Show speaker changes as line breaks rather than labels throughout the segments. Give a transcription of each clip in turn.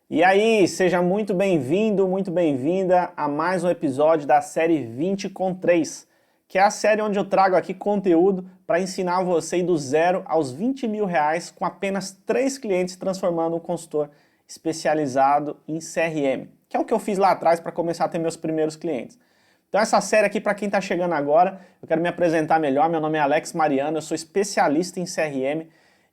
E aí, seja muito bem-vindo, muito bem-vinda a mais um episódio da série 20 com 3, que é a série onde eu trago aqui conteúdo para ensinar você do zero aos 20 mil reais com apenas 3 clientes, transformando um consultor especializado em CRM, que é o que eu fiz lá atrás para começar a ter meus primeiros clientes. Então essa série aqui, para quem está chegando agora, eu quero me apresentar melhor. Meu nome é Alex Mariano, eu sou especialista em CRM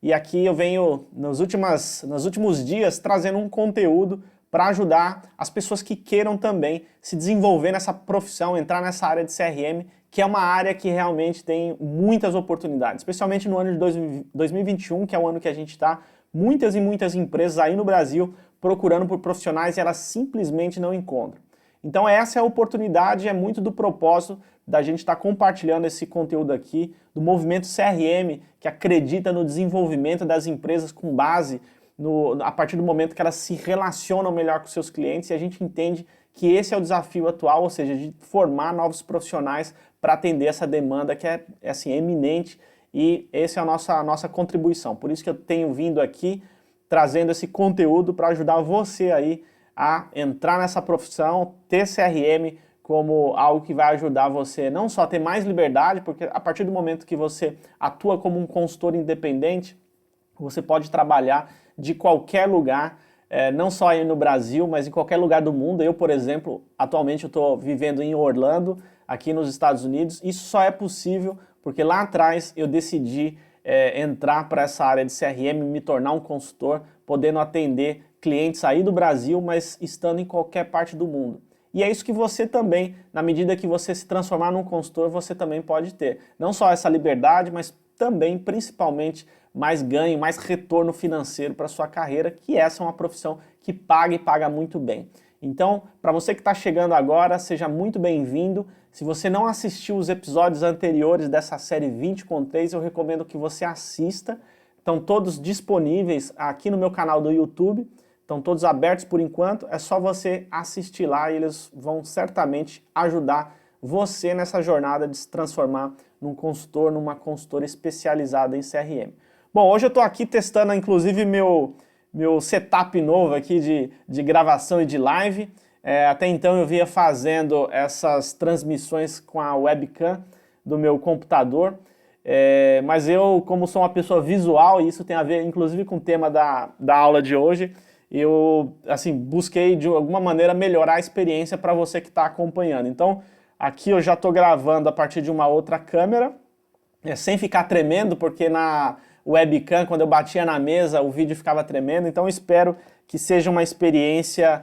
e aqui eu venho nos últimos dias trazendo um conteúdo para ajudar as pessoas que queiram também se desenvolver nessa profissão, entrar nessa área de CRM, que é uma área que realmente tem muitas oportunidades, especialmente no ano de 2021, que é o ano que a gente está, muitas e muitas empresas aí no Brasil procurando por profissionais e elas simplesmente não encontram. Então essa é a oportunidade, é muito do propósito da gente estar compartilhando esse conteúdo aqui, do movimento CRM, que acredita no desenvolvimento das empresas com base a partir do momento que elas se relacionam melhor com seus clientes, e a gente entende que esse é o desafio atual, ou seja, de formar novos profissionais para atender essa demanda que é assim, eminente, e essa é a nossa contribuição. Por isso que eu tenho vindo aqui trazendo esse conteúdo para ajudar você aí a entrar nessa profissão, ter CRM como algo que vai ajudar você não só a ter mais liberdade, porque a partir do momento que você atua como um consultor independente, você pode trabalhar de qualquer lugar, não só aí no Brasil, mas em qualquer lugar do mundo. Eu, por exemplo, atualmente eu estou vivendo em Orlando, aqui nos Estados Unidos. Isso só é possível porque lá atrás eu decidi entrar para essa área de CRM, me tornar um consultor, podendo atender clientes aí do Brasil, mas estando em qualquer parte do mundo. E é isso que você também, na medida que você se transformar num consultor, você também pode ter. Não só essa liberdade, mas também, principalmente, mais ganho, mais retorno financeiro para a sua carreira, que essa é uma profissão que paga e paga muito bem. Então, para você que está chegando agora, seja muito bem-vindo. Se você não assistiu os episódios anteriores dessa série 20 com 3, eu recomendo que você assista. Estão todos disponíveis aqui no meu canal do YouTube. Estão todos abertos por enquanto, é só você assistir lá e eles vão certamente ajudar você nessa jornada de se transformar num consultor, numa consultora especializada em CRM. Bom, hoje eu estou aqui testando inclusive meu setup novo aqui de gravação e de live. Até então eu vinha fazendo essas transmissões com a webcam do meu computador, mas eu, como sou uma pessoa visual, e isso tem a ver inclusive com o tema da aula de hoje, eu assim, busquei de alguma maneira melhorar a experiência para você que está acompanhando. Então aqui eu já estou gravando a partir de uma outra câmera, sem ficar tremendo, porque na webcam, quando eu batia na mesa, o vídeo ficava tremendo. Então eu espero que seja uma experiência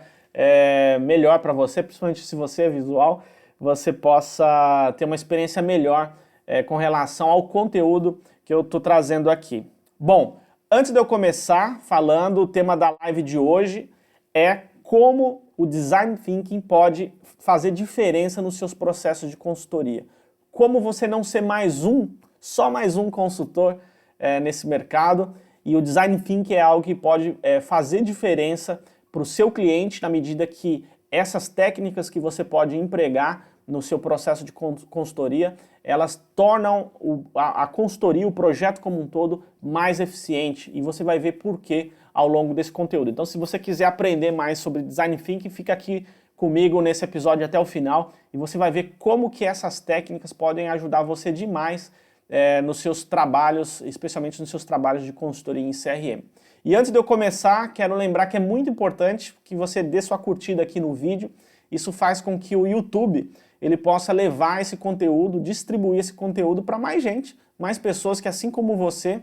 melhor para você, principalmente se você é visual, você possa ter uma experiência melhor com relação ao conteúdo que eu estou trazendo aqui. Bom, antes de eu começar falando, o tema da live de hoje é como o Design Thinking pode fazer diferença nos seus processos de consultoria. Como você não ser só mais um consultor nesse mercado, e o Design Thinking é algo que pode fazer diferença para o seu cliente na medida que essas técnicas que você pode empregar no seu processo de consultoria, elas tornam a consultoria, o projeto como um todo, mais eficiente, e você vai ver por quê ao longo desse conteúdo. Então, se você quiser aprender mais sobre Design Thinking, fica aqui comigo nesse episódio até o final, e você vai ver como que essas técnicas podem ajudar você demais nos seus trabalhos, especialmente nos seus trabalhos de consultoria em CRM. E antes de eu começar, quero lembrar que é muito importante que você dê sua curtida aqui no vídeo. Isso faz com que o YouTube ele possa levar esse conteúdo, distribuir esse conteúdo para mais gente, mais pessoas que, assim como você,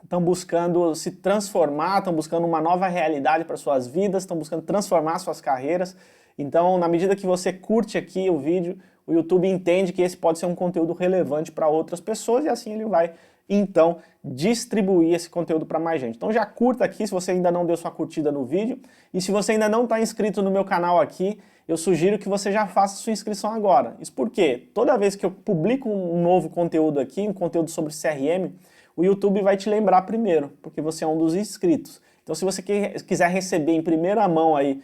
estão buscando se transformar, estão buscando uma nova realidade para suas vidas, estão buscando transformar suas carreiras. Então, na medida que você curte aqui o vídeo, o YouTube entende que esse pode ser um conteúdo relevante para outras pessoas e assim ele vai, então, distribuir esse conteúdo para mais gente. Então já curta aqui se você ainda não deu sua curtida no vídeo, e se você ainda não está inscrito no meu canal aqui, eu sugiro que você já faça sua inscrição agora. Isso porque toda vez que eu publico um novo conteúdo aqui, um conteúdo sobre CRM, o YouTube vai te lembrar primeiro, porque você é um dos inscritos. Então se você quiser receber em primeira mão aí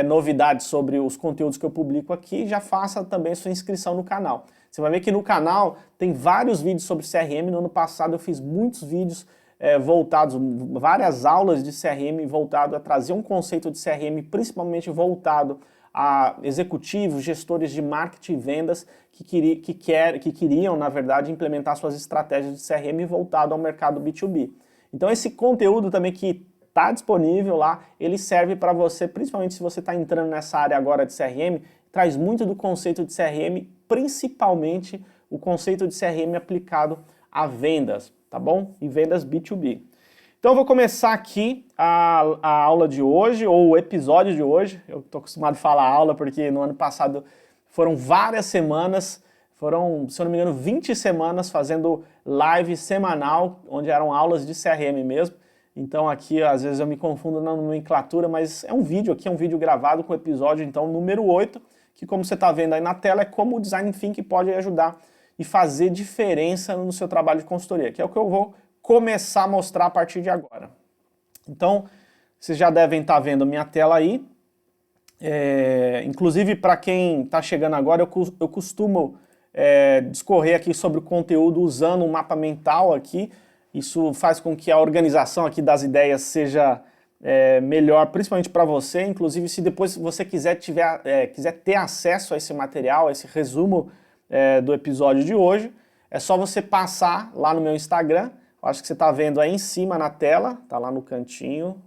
novidades sobre os conteúdos que eu publico aqui, já faça também sua inscrição no canal. Você vai ver que no canal tem vários vídeos sobre CRM. No ano passado eu fiz muitos vídeos voltados, várias aulas de CRM voltado a trazer um conceito de CRM, principalmente voltado a executivos, gestores de marketing e vendas que queriam, na verdade, implementar suas estratégias de CRM voltado ao mercado B2B. Então esse conteúdo também que está disponível lá, ele serve para você, principalmente se você está entrando nessa área agora de CRM, traz muito do conceito de CRM, principalmente o conceito de CRM aplicado a vendas, tá bom? E vendas B2B. Então eu vou começar aqui a aula de hoje, ou o episódio de hoje. Eu estou acostumado a falar aula porque no ano passado foram várias semanas, foram, se eu não me engano, 20 semanas fazendo live semanal, onde eram aulas de CRM mesmo. Então aqui às vezes eu me confundo na nomenclatura, mas é um vídeo aqui, é um vídeo gravado com o episódio então número 8, que como você está vendo aí na tela é como o Design Thinking pode ajudar e fazer diferença no seu trabalho de consultoria, que é o que eu vou começar a mostrar a partir de agora. Então, vocês já devem estar vendo minha tela aí. Inclusive, para quem está chegando agora, eu costumo discorrer aqui sobre o conteúdo usando um mapa mental aqui. Isso faz com que a organização aqui das ideias seja melhor, principalmente para você. Inclusive, se depois você quiser ter acesso a esse material, a esse resumo do episódio de hoje, é só você passar lá no meu Instagram. Acho que você está vendo aí em cima na tela, tá lá no cantinho,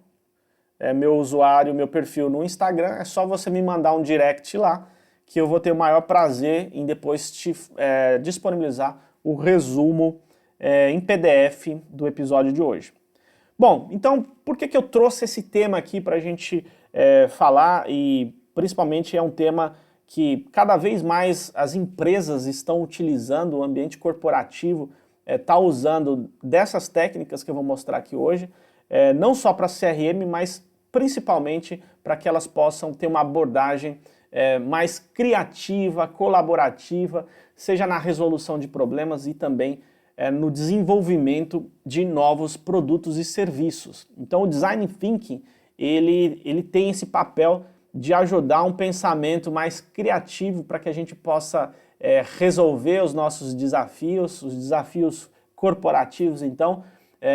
meu usuário, meu perfil no Instagram, é só você me mandar um direct lá, que eu vou ter o maior prazer em depois te disponibilizar o resumo em PDF do episódio de hoje. Bom, então por que eu trouxe esse tema aqui para a gente falar, e principalmente é um tema que cada vez mais as empresas estão utilizando, o ambiente corporativo está usando dessas técnicas que eu vou mostrar aqui hoje, não só para CRM, mas principalmente para que elas possam ter uma abordagem mais criativa, colaborativa, seja na resolução de problemas e também no desenvolvimento de novos produtos e serviços. Então o Design Thinking, ele tem esse papel de ajudar um pensamento mais criativo para que a gente possa resolver os nossos desafios, os desafios corporativos, então,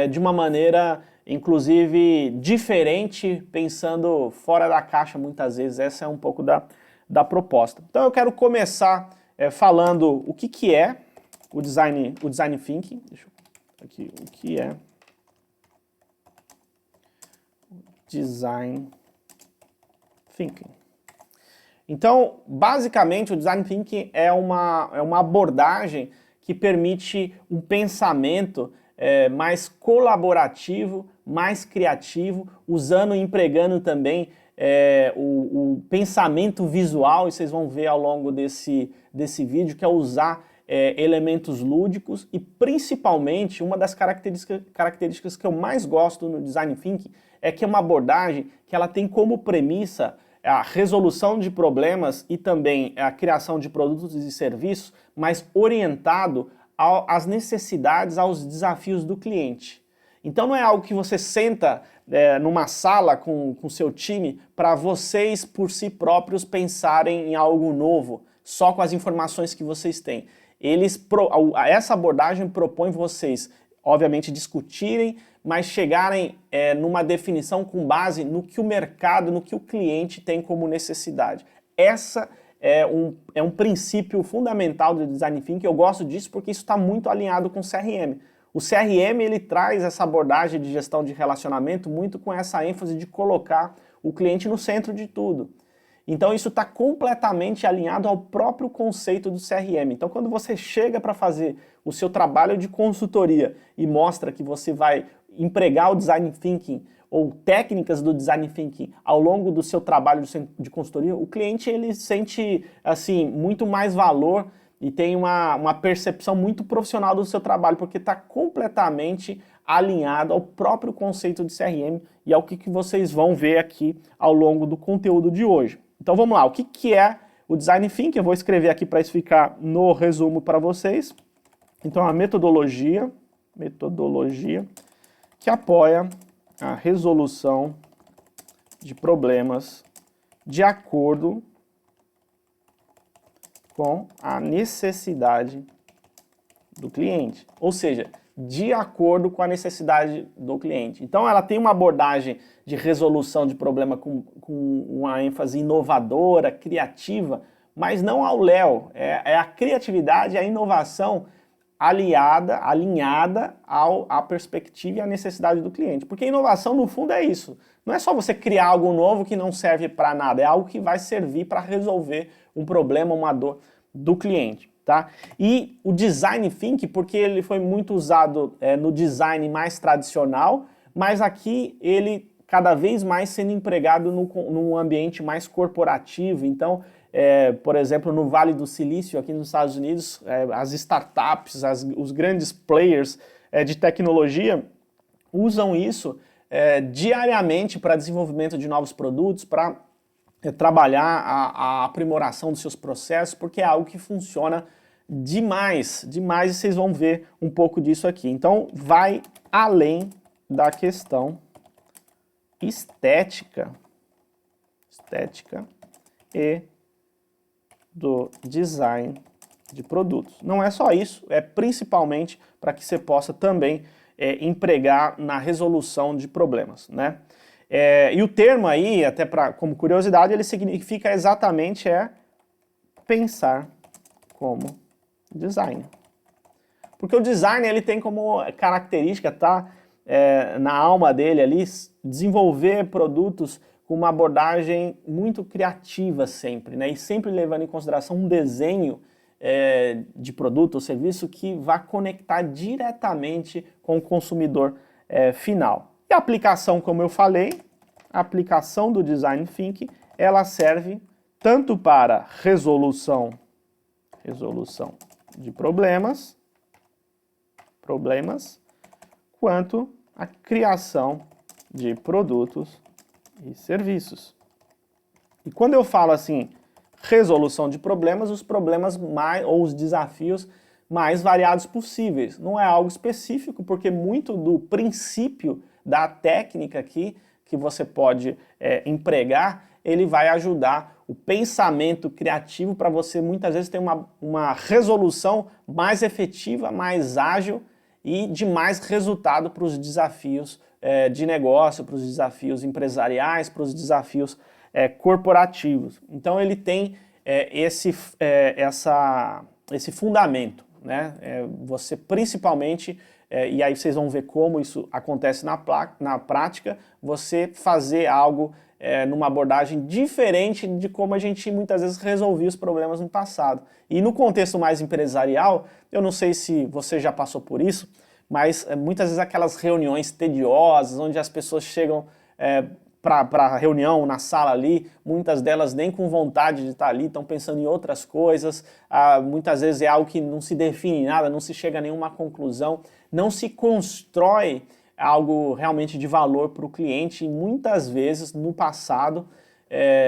de uma maneira, inclusive, diferente, pensando fora da caixa muitas vezes. Essa é um pouco da proposta. Então eu quero começar falando o que é o Design Thinking. Deixa eu aqui, o que é Design Thinking. Então, basicamente, o Design Thinking é uma abordagem que permite um pensamento mais colaborativo, mais criativo, usando e empregando também o pensamento visual, e vocês vão ver ao longo desse vídeo, que é usar elementos lúdicos, e principalmente uma das características que eu mais gosto no Design Thinking é que é uma abordagem que ela tem como premissa a resolução de problemas e também a criação de produtos e serviços, mas orientado às necessidades, aos desafios do cliente. Então não é algo que você senta numa sala com o seu time para vocês por si próprios pensarem em algo novo, só com as informações que vocês têm. Essa abordagem propõe vocês, obviamente, discutirem, mas chegarem numa definição com base no que o mercado, no que o cliente tem como necessidade. Essa é um princípio fundamental do Design Thinking. Eu gosto disso porque isso está muito alinhado com o CRM. O CRM, ele traz essa abordagem de gestão de relacionamento muito com essa ênfase de colocar o cliente no centro de tudo. Então isso está completamente alinhado ao próprio conceito do CRM. Então quando você chega para fazer o seu trabalho de consultoria e mostra que você vai empregar o Design Thinking ou técnicas do Design Thinking ao longo do seu trabalho de consultoria, o cliente ele sente assim muito mais valor e tem uma percepção muito profissional do seu trabalho, porque está completamente alinhado ao próprio conceito de CRM e ao que vocês vão ver aqui ao longo do conteúdo de hoje. Então vamos lá, o que é o Design Thinking? Eu vou escrever aqui para isso ficar no resumo para vocês. Então a metodologia que apoia a resolução de problemas de acordo com a necessidade do cliente. Ou seja, de acordo com a necessidade do cliente. Então ela tem uma abordagem de resolução de problema com uma ênfase inovadora, criativa, mas não ao léu, é a criatividade, a inovação alinhada à perspectiva e à necessidade do cliente. Porque inovação, no fundo, é isso. Não é só você criar algo novo que não serve para nada, é algo que vai servir para resolver um problema, uma dor do cliente. Tá? E o design thinking, porque ele foi muito usado no design mais tradicional, mas aqui ele cada vez mais sendo empregado num ambiente mais corporativo. Então, por exemplo, no Vale do Silício, aqui nos Estados Unidos, as startups, os grandes players de tecnologia usam isso diariamente para desenvolvimento de novos produtos, para trabalhar a aprimoração dos seus processos, porque é algo que funciona demais, demais, e vocês vão ver um pouco disso aqui. Então, vai além da questão estética e do design de produtos. Não é só isso, é principalmente para que você possa também empregar na resolução de problemas, né? E o termo aí, até como curiosidade, ele significa exatamente pensar como design. Porque o design ele tem como característica, tá, na alma dele ali, desenvolver produtos com uma abordagem muito criativa sempre, né? E sempre levando em consideração um desenho de produto ou serviço que vá conectar diretamente com o consumidor final. E a aplicação, como eu falei, a aplicação do Design Thinking, ela serve tanto para resolução de problemas, quanto a criação de produtos e serviços. E quando eu falo assim, resolução de problemas, os problemas ou os desafios mais variados possíveis. Não é algo específico, porque muito do princípio da técnica aqui que você pode empregar, ele vai ajudar o pensamento criativo para você muitas vezes ter uma resolução mais efetiva, mais ágil e de mais resultado para os desafios de negócio, para os desafios empresariais, para os desafios corporativos. Então ele tem esse fundamento, né? Você principalmente, e aí vocês vão ver como isso acontece na prática, você fazer algo numa abordagem diferente de como a gente muitas vezes resolvia os problemas no passado. E no contexto mais empresarial, eu não sei se você já passou por isso, mas muitas vezes aquelas reuniões tediosas, onde as pessoas chegam para a reunião na sala ali, muitas delas nem com vontade de estar ali, estão pensando em outras coisas, muitas vezes é algo que não se define nada, não se chega a nenhuma conclusão, não se constrói algo realmente de valor para o cliente, e muitas vezes no passado,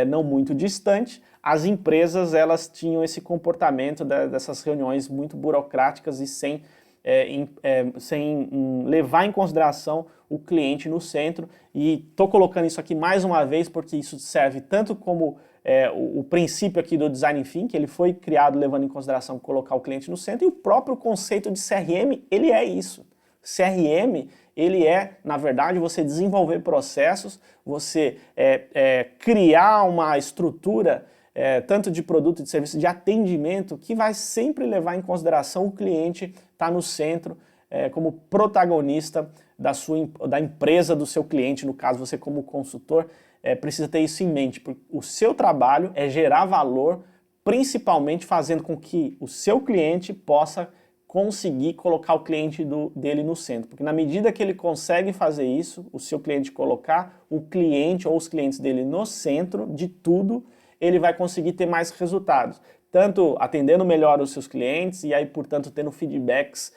não muito distante, as empresas elas tinham esse comportamento dessas reuniões muito burocráticas e sem levar em consideração o cliente no centro. E estou colocando isso aqui mais uma vez porque isso serve tanto como o princípio aqui do Design Thinking, ele foi criado levando em consideração colocar o cliente no centro, e o próprio conceito de CRM, ele é isso. CRM, ele na verdade, você desenvolver processos, você criar uma estrutura tanto de produto e de serviço, de atendimento, que vai sempre levar em consideração o cliente estar no centro como protagonista da empresa do seu cliente. No caso, você como consultor precisa ter isso em mente, porque o seu trabalho é gerar valor, principalmente fazendo com que o seu cliente possa conseguir colocar o cliente dele no centro. Porque na medida que ele consegue fazer isso, o seu cliente colocar o cliente ou os clientes dele no centro de tudo, ele vai conseguir ter mais resultados. Tanto atendendo melhor os seus clientes e aí, portanto, tendo feedbacks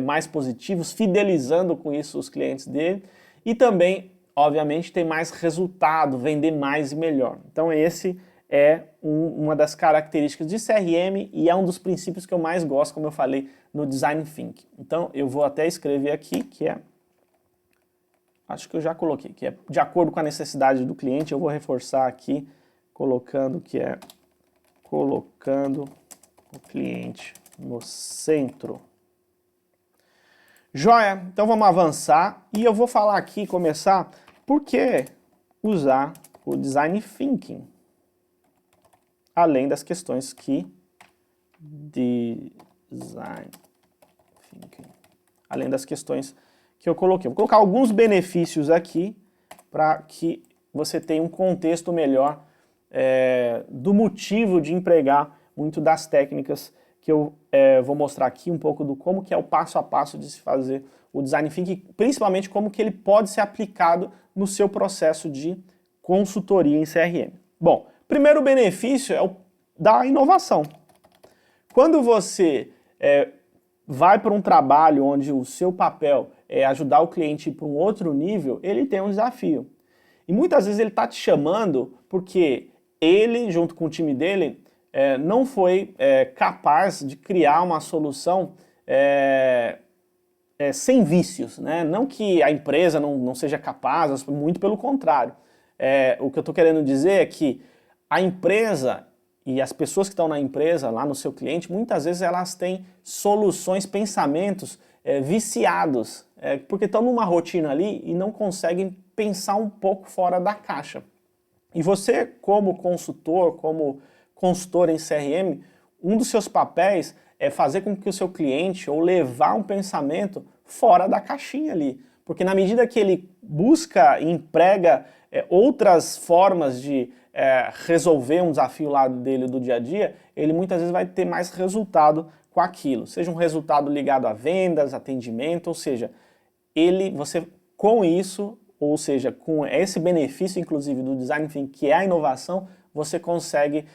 mais positivos, fidelizando com isso os clientes dele, e também, obviamente, ter mais resultado, vender mais e melhor. Então esse é uma das características de CRM e é um dos princípios que eu mais gosto, como eu falei, no Design Thinking. Então eu vou até escrever aqui, que acho que eu já coloquei, que é de acordo com a necessidade do cliente. Eu vou reforçar aqui, colocando colocando o cliente no centro. Joia, então vamos avançar e eu vou falar aqui, começar, por que usar o Design Thinking, além das questões que além das questões que eu coloquei. Vou colocar alguns benefícios aqui para que você tenha um contexto melhor do motivo de empregar muito das técnicas que eu vou mostrar aqui, um pouco do como que é o passo a passo de se fazer o Design Thinking, principalmente como que ele pode ser aplicado no seu processo de consultoria em CRM. Bom, primeiro benefício é o da inovação. Quando você vai para um trabalho onde o seu papel é ajudar o cliente a ir para um outro nível, ele tem um desafio. E muitas vezes ele está te chamando porque ele, junto com o time dele, não foi capaz de criar uma solução sem vícios, né? Não que a empresa não seja capaz, muito pelo contrário. O que eu estou querendo dizer é que a empresa e as pessoas que estão na empresa, lá no seu cliente, muitas vezes elas têm soluções, pensamentos viciados, porque estão numa rotina ali e não conseguem pensar um pouco fora da caixa. E você, como consultor em CRM, um dos seus papéis é fazer com que o seu cliente, ou levar um pensamento fora da caixinha ali. Porque na medida que ele busca e emprega outras formas de resolver um desafio lá dele do dia a dia, ele muitas vezes vai ter mais resultado com aquilo. Seja um resultado ligado a vendas, atendimento, ou seja, você com isso, ou seja, com esse benefício inclusive do Design Thinking, que é a inovação, você consegue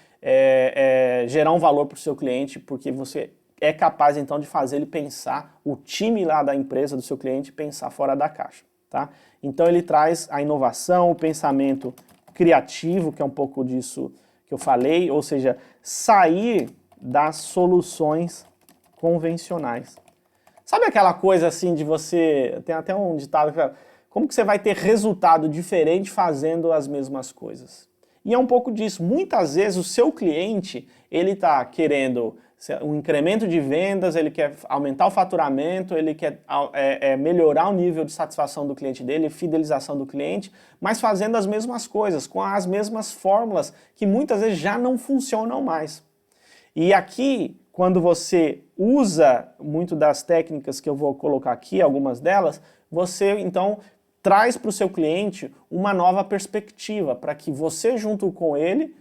gerar um valor para o seu cliente, porque você é capaz então de fazer ele pensar, o time lá da empresa, do seu cliente, pensar fora da caixa. Tá? Então ele traz a inovação, o pensamento criativo, que é um pouco disso que eu falei, ou seja, sair das soluções convencionais. Sabe aquela coisa assim de você, tem até um ditado que fala, como que você vai ter resultado diferente fazendo as mesmas coisas? E é um pouco disso. Muitas vezes o seu cliente, ele está querendo um incremento de vendas, ele quer aumentar o faturamento, ele quer melhorar o nível de satisfação do cliente dele, fidelização do cliente, mas fazendo as mesmas coisas, com as mesmas fórmulas que muitas vezes já não funcionam mais. E aqui, quando você usa muito das técnicas que eu vou colocar aqui, algumas delas, você então traz para o seu cliente uma nova perspectiva, para que você junto com ele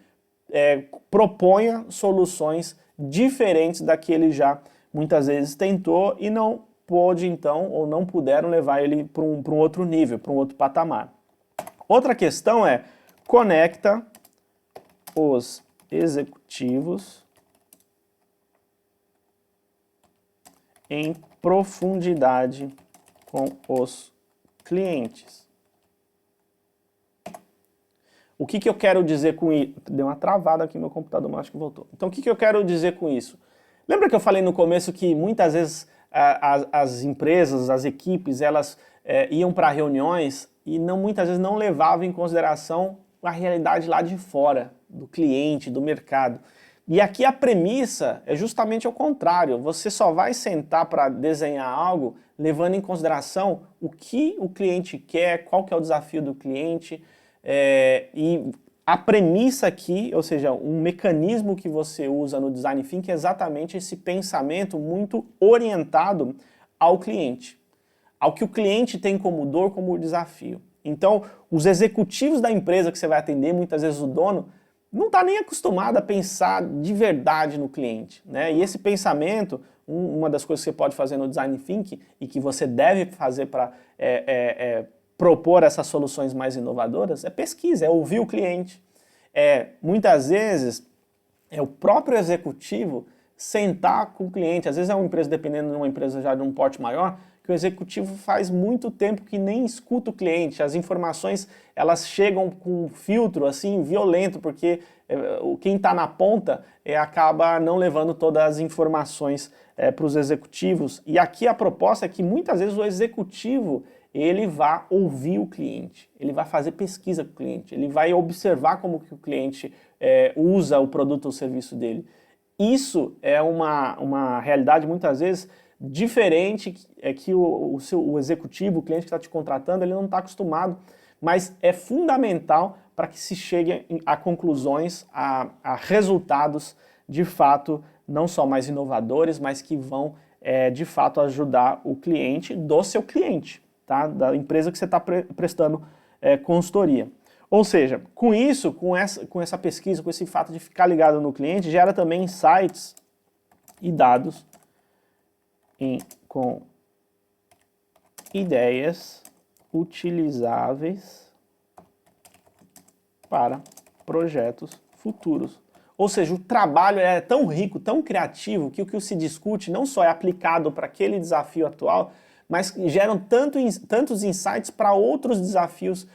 proponha soluções diferentes da que ele já muitas vezes tentou e não pôde então, ou não puderam levar ele para um outro nível, para um outro patamar. Outra questão é, conecta os executivos em profundidade com os clientes. O que eu quero dizer com isso? Deu uma travada aqui no meu computador, mas acho que voltou. Então o que eu quero dizer com isso? Lembra que eu falei no começo que muitas vezes as empresas, as equipes, elas iam para reuniões e muitas vezes não levavam em consideração a realidade lá de fora, do cliente, do mercado. E aqui a premissa é justamente o contrário. Você só vai sentar para desenhar algo levando em consideração o que o cliente quer, qual que é o desafio do cliente. E a premissa aqui, ou seja, um mecanismo que você usa no Design Thinking é exatamente esse pensamento muito orientado ao cliente, ao que o cliente tem como dor, como desafio. Então, os executivos da empresa que você vai atender, muitas vezes o dono, não está nem acostumado a pensar de verdade no cliente, né? E esse pensamento, uma das coisas que você pode fazer no Design Thinking e que você deve fazer para propor essas soluções mais inovadoras é pesquisa, é ouvir o cliente. Muitas vezes é o próprio executivo sentar com o cliente, às vezes é uma empresa, dependendo de uma empresa já de um porte maior, que o executivo faz muito tempo que nem escuta o cliente, as informações elas chegam com um filtro assim violento, porque quem está na ponta acaba não levando todas as informações para os executivos, e aqui a proposta é que muitas vezes o executivo ele vai ouvir o cliente, ele vai fazer pesquisa com o cliente, ele vai observar como que o cliente usa o produto ou serviço dele. Isso é uma realidade muitas vezes diferente, é que o executivo, o cliente que está te contratando, ele não está acostumado, mas é fundamental para que se chegue a conclusões, a resultados de fato não só mais inovadores, mas que vão de fato ajudar o cliente do seu cliente, tá? Da empresa que você está prestando consultoria. Ou seja, com isso, com essa pesquisa, com esse fato de ficar ligado no cliente, gera também insights e dados com ideias utilizáveis para projetos futuros. Ou seja, o trabalho é tão rico, tão criativo, que o que se discute não só é aplicado para aquele desafio atual, mas geram tantos insights para outros desafios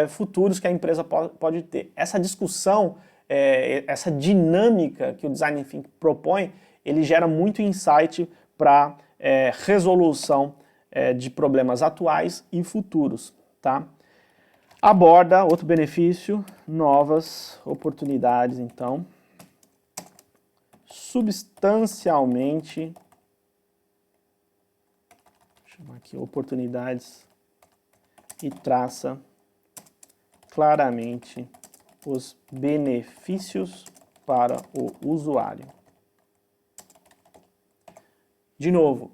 futuros que a empresa pode ter. Essa discussão, essa dinâmica que o Design Thinking propõe, ele gera muito insight para resolução de problemas atuais e futuros, tá? Aborda outro benefício, novas oportunidades, então, substancialmente, vou chamar aqui oportunidades, e traça claramente os benefícios para o usuário. De novo,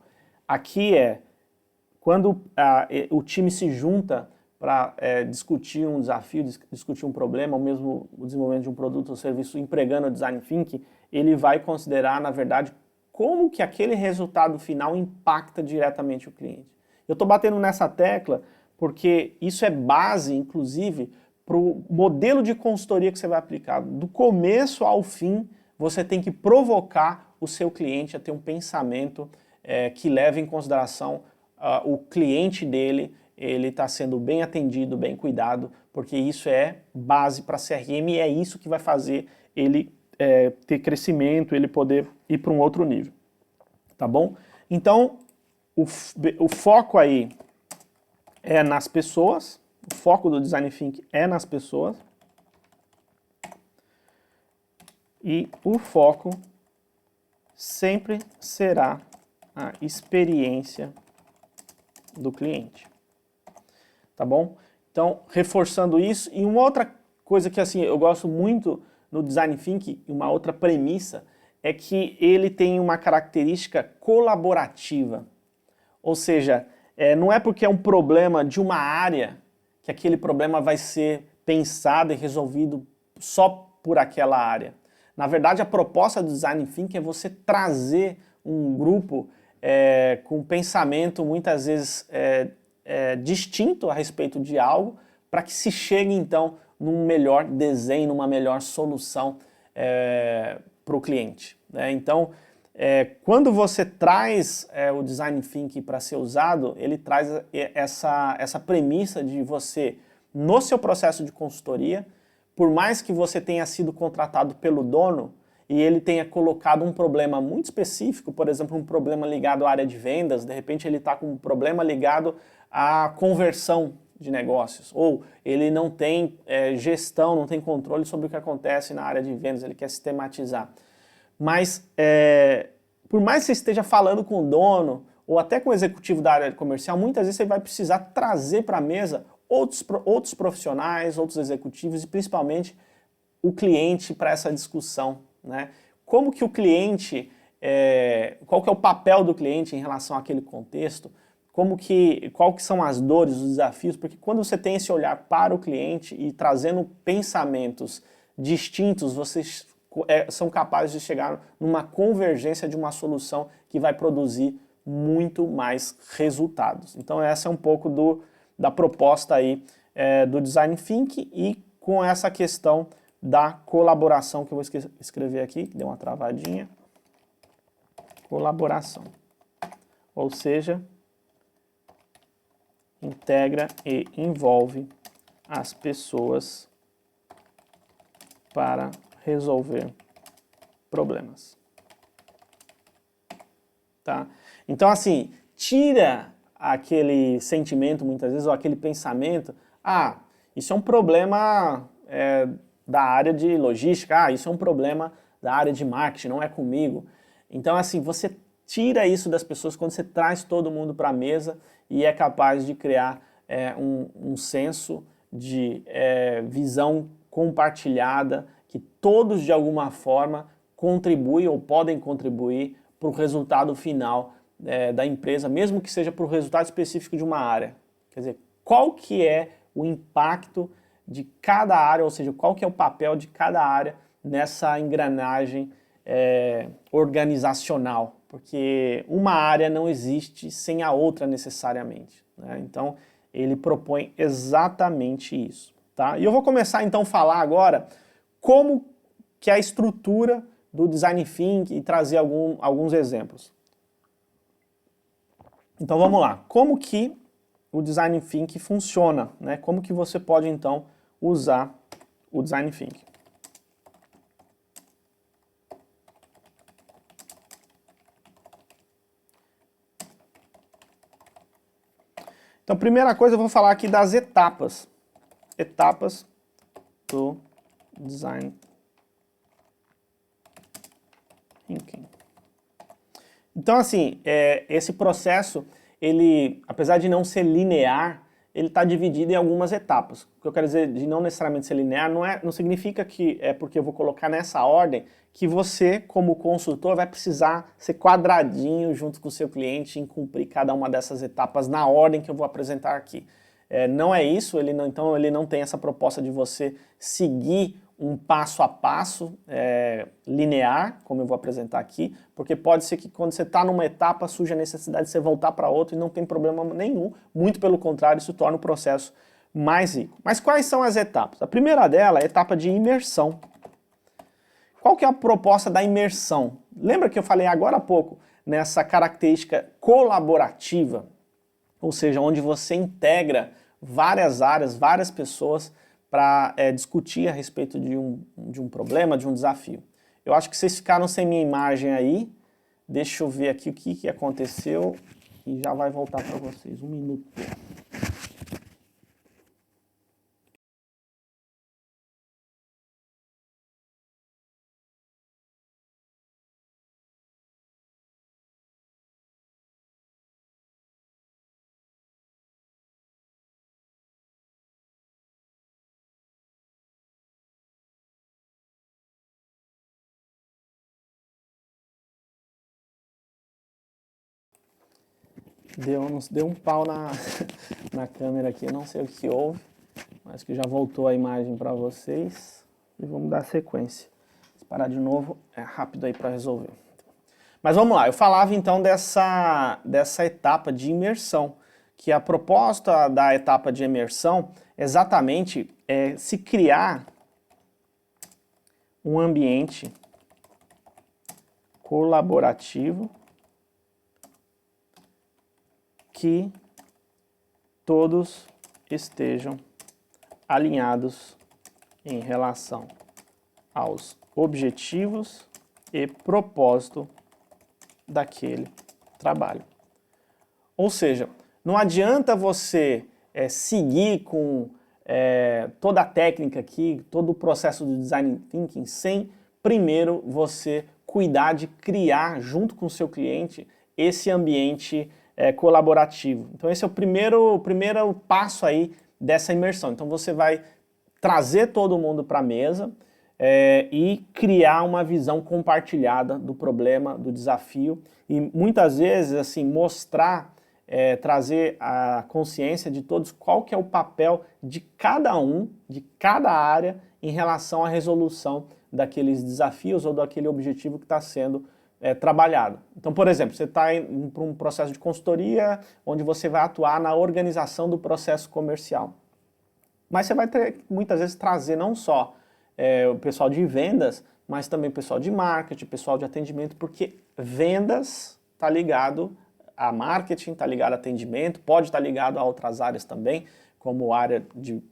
aqui quando o time se junta para discutir um desafio, discutir um problema, ou mesmo o desenvolvimento de um produto ou serviço empregando o Design Thinking, ele vai considerar, na verdade, como que aquele resultado final impacta diretamente o cliente. Eu estou batendo nessa tecla porque isso é base, inclusive, para o modelo de consultoria que você vai aplicar. Do começo ao fim, você tem que provocar o seu cliente a ter um pensamento que leve em consideração o cliente dele, ele está sendo bem atendido, bem cuidado, porque isso é base para CRM e é isso que vai fazer ele ter crescimento, ele poder ir para um outro nível, tá bom? Então, o foco aí é nas pessoas, o foco do Design Thinking é nas pessoas, e o foco sempre será a experiência do cliente. Tá bom? Então, reforçando isso, e uma outra coisa que assim eu gosto muito no Design Thinking, uma outra premissa, é que ele tem uma característica colaborativa. Ou seja, não é porque é um problema de uma área que aquele problema vai ser pensado e resolvido só por aquela área. Na verdade, a proposta do Design Thinking é você trazer um grupo com pensamento muitas vezes distinto a respeito de algo, para que se chegue então num melhor desenho, numa melhor solução para o cliente, né? Então, quando você traz o Design Thinking para ser usado, ele traz essa premissa de você, no seu processo de consultoria, por mais que você tenha sido contratado pelo dono e ele tenha colocado um problema muito específico, por exemplo, um problema ligado à área de vendas, de repente ele está com um problema ligado à conversão de negócios, ou ele não tem gestão, não tem controle sobre o que acontece na área de vendas, ele quer sistematizar. Mas, por mais que você esteja falando com o dono, ou até com o executivo da área comercial, muitas vezes você vai precisar trazer para a mesa outros profissionais, outros executivos e principalmente o cliente para essa discussão, né? Como que o cliente, qual que é o papel do cliente em relação àquele contexto, qual que são as dores, os desafios, porque quando você tem esse olhar para o cliente e trazendo pensamentos distintos, vocês são capazes de chegar numa convergência de uma solução que vai produzir muito mais resultados. Então essa é um pouco da proposta aí do Design Thinking e com essa questão da colaboração que eu vou escrever aqui, que deu uma travadinha. Colaboração. Ou seja, integra e envolve as pessoas para resolver problemas. Tá? Então, assim, tira aquele sentimento, muitas vezes, ou aquele pensamento, isso é um problema da área de logística, isso é um problema da área de marketing, não é comigo. Então, assim, você tira isso das pessoas, quando você traz todo mundo para a mesa e é capaz de criar um senso de visão compartilhada, que todos de alguma forma contribuem ou podem contribuir para o resultado final da empresa, mesmo que seja para o resultado específico de uma área. Quer dizer, qual que é o impacto de cada área, ou seja, qual que é o papel de cada área nessa engrenagem organizacional, porque uma área não existe sem a outra necessariamente, né? Então, ele propõe exatamente isso, tá? E eu vou começar então a falar agora como que é a estrutura do Design Thinking e trazer alguns exemplos. Então vamos lá, como que o Design Thinking funciona, né? Como que você pode então usar o Design Thinking? Então, primeira coisa, eu vou falar aqui das etapas. Etapas do Design Thinking. Então, assim, esse processo, ele, apesar de não ser linear, ele está dividido em algumas etapas. O que eu quero dizer de não necessariamente ser linear não significa que é porque eu vou colocar nessa ordem que você, como consultor, vai precisar ser quadradinho junto com o seu cliente em cumprir cada uma dessas etapas na ordem que eu vou apresentar aqui. Não é isso, então ele não tem essa proposta de você seguir um passo a passo linear, como eu vou apresentar aqui, porque pode ser que quando você está numa etapa surja a necessidade de você voltar para outra e não tem problema nenhum, muito pelo contrário, isso torna o processo mais rico. Mas quais são as etapas? A primeira dela é a etapa de imersão. Qual que é a proposta da imersão? Lembra que eu falei agora há pouco nessa característica colaborativa, ou seja, onde você integra várias áreas, várias pessoas para discutir a respeito de um problema, de um desafio. Eu acho que vocês ficaram sem minha imagem aí. Deixa eu ver aqui o que aconteceu e já vai voltar para vocês. Um minuto. Deu um pau na câmera aqui, eu não sei o que houve, mas que já voltou a imagem para vocês e vamos dar sequência. Se parar de novo, é rápido aí para resolver. Mas vamos lá, eu falava então dessa etapa de imersão, que a proposta da etapa de imersão exatamente é se criar um ambiente colaborativo que todos estejam alinhados em relação aos objetivos e propósito daquele trabalho. Ou seja, não adianta você seguir com toda a técnica aqui, todo o processo do Design Thinking, sem primeiro você cuidar de criar junto com o seu cliente esse ambiente colaborativo. Então esse é o primeiro passo aí dessa imersão. Então você vai trazer todo mundo para a mesa e criar uma visão compartilhada do problema, do desafio e muitas vezes assim mostrar, trazer a consciência de todos qual que é o papel de cada um, de cada área em relação à resolução daqueles desafios ou daquele objetivo que está sendo trabalhado. Então, por exemplo, você está para um processo de consultoria onde você vai atuar na organização do processo comercial. Mas você vai ter, muitas vezes, trazer não só o pessoal de vendas, mas também o pessoal de marketing, pessoal de atendimento, porque vendas está ligado a marketing, está ligado a atendimento, pode estar ligado a outras áreas também, como área de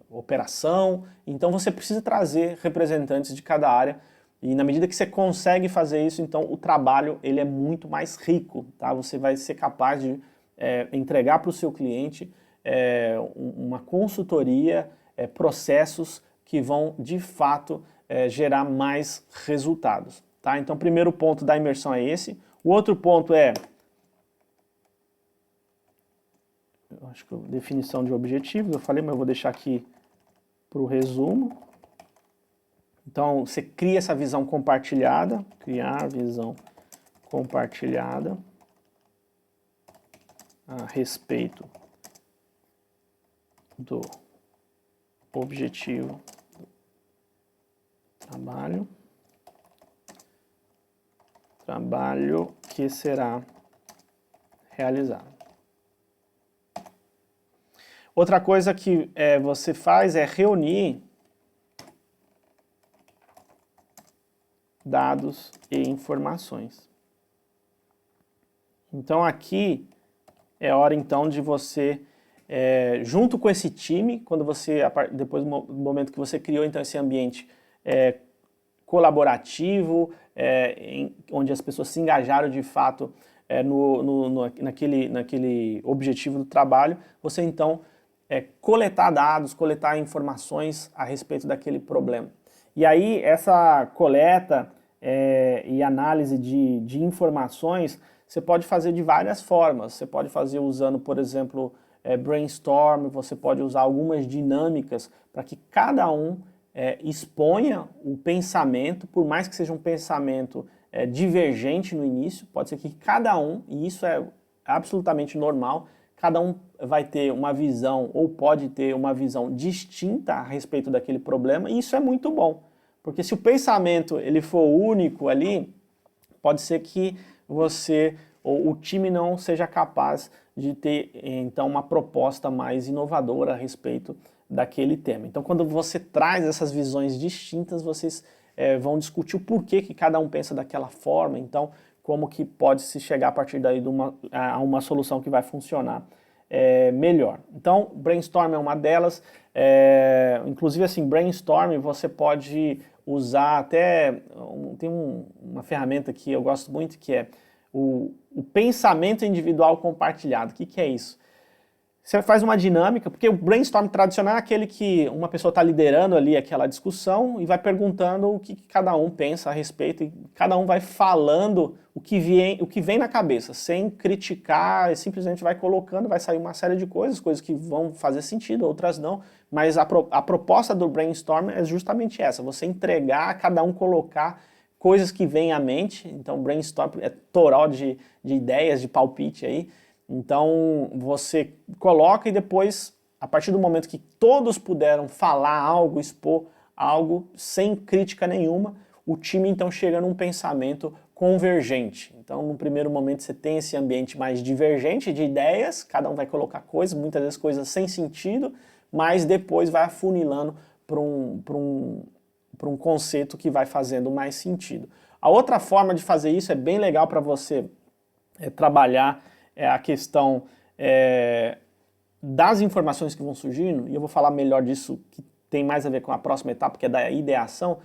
operação. Então você precisa trazer representantes de cada área e na medida que você consegue fazer isso, então o trabalho ele é muito mais rico, tá? Você vai ser capaz de entregar para o seu cliente uma consultoria, processos que vão de fato gerar mais resultados, tá? Então o primeiro ponto da imersão é esse. O outro ponto é, eu acho que definição de objetivos, eu falei, mas eu vou deixar aqui para o resumo. Então, você cria essa visão compartilhada, criar visão compartilhada a respeito do objetivo do trabalho que será realizado. Outra coisa que você faz é reunir dados e informações. Então aqui é hora então de você, junto com esse time, quando você, depois do momento que você criou então esse ambiente colaborativo, onde as pessoas se engajaram de fato naquele objetivo do trabalho, você então coletar dados, coletar informações a respeito daquele problema. E aí essa coleta e análise de informações você pode fazer de várias formas. Você pode fazer usando, por exemplo, brainstorm, você pode usar algumas dinâmicas para que cada um exponha o pensamento, por mais que seja um pensamento divergente no início, pode ser que cada um, e isso é absolutamente normal, cada um vai ter uma visão ou pode ter uma visão distinta a respeito daquele problema, e isso é muito bom, porque se o pensamento ele for único ali, pode ser que você ou o time não seja capaz de ter então uma proposta mais inovadora a respeito daquele tema. Então quando você traz essas visões distintas, vocês vão discutir o porquê que cada um pensa daquela forma, então como que pode se chegar a partir daí a uma solução que vai funcionar melhor. Então brainstorm é uma delas, inclusive assim, brainstorm você pode usar até, tem uma ferramenta que eu gosto muito que é o pensamento individual compartilhado. O que é isso? Você faz uma dinâmica, porque o brainstorm tradicional é aquele que uma pessoa está liderando ali aquela discussão e vai perguntando o que cada um pensa a respeito e cada um vai falando o que vem na cabeça, sem criticar, simplesmente vai colocando, vai sair uma série de coisas que vão fazer sentido, outras não, mas a proposta do brainstorm é justamente essa, você entregar, cada um colocar coisas que vêm à mente. Então brainstorm é toró de ideias, de palpite aí. Então você coloca e depois, a partir do momento que todos puderam falar algo, expor algo sem crítica nenhuma, o time então chega num pensamento convergente. Então no primeiro momento você tem esse ambiente mais divergente de ideias, cada um vai colocar coisas, muitas vezes coisas sem sentido, mas depois vai afunilando para um conceito que vai fazendo mais sentido. A outra forma de fazer isso é bem legal para você trabalhar a questão das informações que vão surgindo, e eu vou falar melhor disso, que tem mais a ver com a próxima etapa, que é da ideação,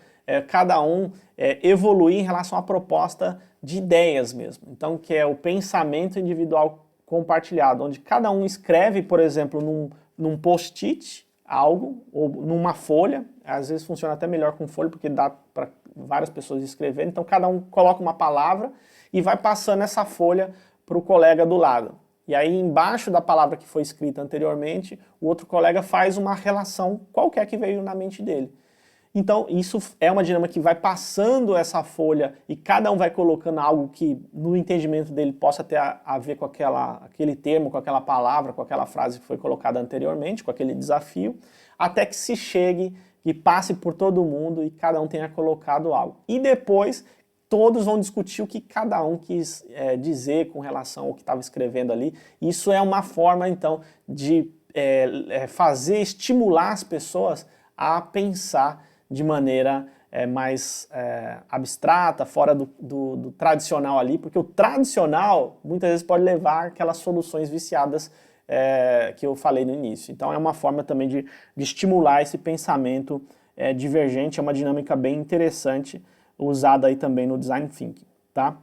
cada um evoluir em relação à proposta de ideias mesmo. Então, que é o pensamento individual compartilhado, onde cada um escreve, por exemplo, num post-it, algo, ou numa folha, às vezes funciona até melhor com folha, porque dá para várias pessoas escreverem, então cada um coloca uma palavra e vai passando essa folha para o colega do lado. E aí embaixo da palavra que foi escrita anteriormente, o outro colega faz uma relação qualquer que veio na mente dele. Então isso é uma dinâmica que vai passando essa folha e cada um vai colocando algo que no entendimento dele possa ter a ver com aquele termo, com aquela palavra, com aquela frase que foi colocada anteriormente, com aquele desafio, até que se chegue e passe por todo mundo e cada um tenha colocado algo. E depois todos vão discutir o que cada um quis dizer com relação ao que estava escrevendo ali. Isso é uma forma, então, de estimular as pessoas a pensar de maneira mais abstrata, fora do tradicional ali, porque o tradicional muitas vezes pode levar aquelas soluções viciadas que eu falei no início. Então é uma forma também de estimular esse pensamento divergente, é uma dinâmica bem interessante, usada aí também no Design Thinking, tá?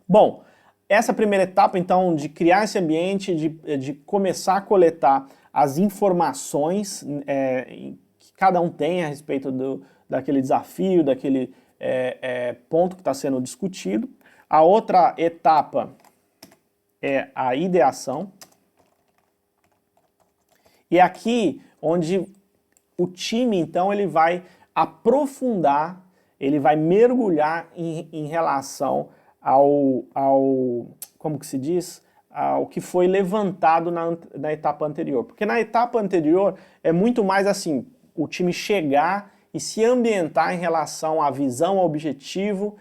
Bom, essa primeira etapa, então, de criar esse ambiente, de começar a coletar as informações que cada um tem a respeito daquele desafio, daquele ponto que está sendo discutido. A outra etapa é a ideação. E aqui onde o time, então, ele vai aprofundar, ele vai mergulhar em relação como que se diz? Ao que foi levantado na etapa anterior. Porque na etapa anterior é muito mais assim, o time chegar e se ambientar em relação à visão, ao objetivo,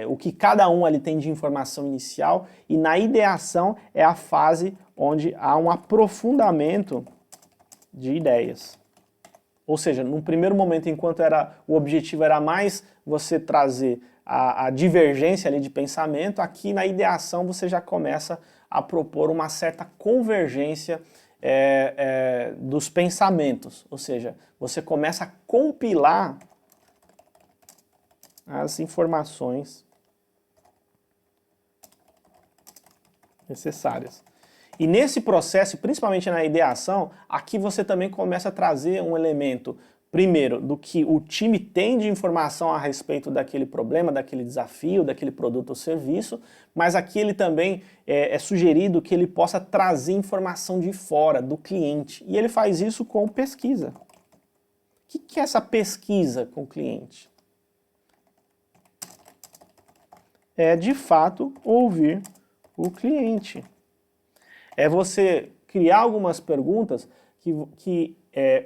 o que cada um ali tem de informação inicial, e na ideação é a fase onde há um aprofundamento de ideias. Ou seja, num primeiro momento, enquanto o objetivo era mais você trazer a divergência ali de pensamento, aqui na ideação você já começa a propor uma certa convergência dos pensamentos. Ou seja, você começa a compilar as informações necessárias. E nesse processo, principalmente na ideação, aqui você também começa a trazer um elemento, primeiro, do que o time tem de informação a respeito daquele problema, daquele desafio, daquele produto ou serviço, mas aqui ele também é sugerido que ele possa trazer informação de fora, do cliente. E ele faz isso com pesquisa. O que é essa pesquisa com o cliente? É, de fato, ouvir o cliente. É você criar algumas perguntas que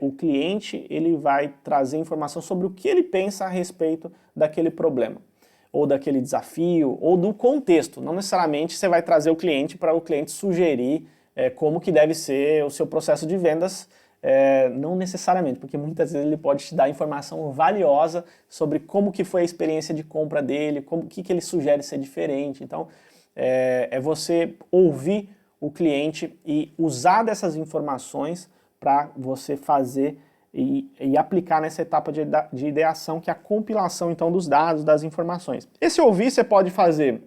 o cliente ele vai trazer informação sobre o que ele pensa a respeito daquele problema, ou daquele desafio, ou do contexto. Não necessariamente você vai trazer o cliente para o cliente sugerir como que deve ser o seu processo de vendas, não necessariamente, porque muitas vezes ele pode te dar informação valiosa sobre como que foi a experiência de compra dele, o que ele sugere ser diferente. Então, é você ouvir o cliente e usar dessas informações para você fazer e aplicar nessa etapa de ideação, que é a compilação então dos dados, das informações. Esse ouvir você pode fazer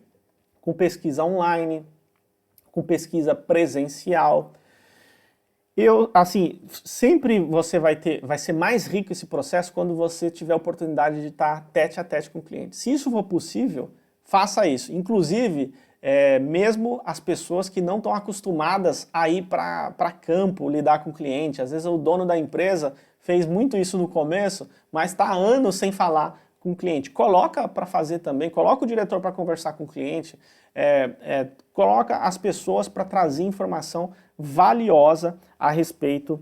com pesquisa online, com pesquisa presencial. Sempre vai ser mais rico esse processo quando você tiver a oportunidade de estar tete a tete com o cliente. Se isso for possível, faça isso. Inclusive, mesmo as pessoas que não estão acostumadas a ir para campo, lidar com o cliente. Às vezes o dono da empresa fez muito isso no começo, mas está há anos sem falar com o cliente. Coloca para fazer também, coloca o diretor para conversar com o cliente, coloca as pessoas para trazer informação valiosa a respeito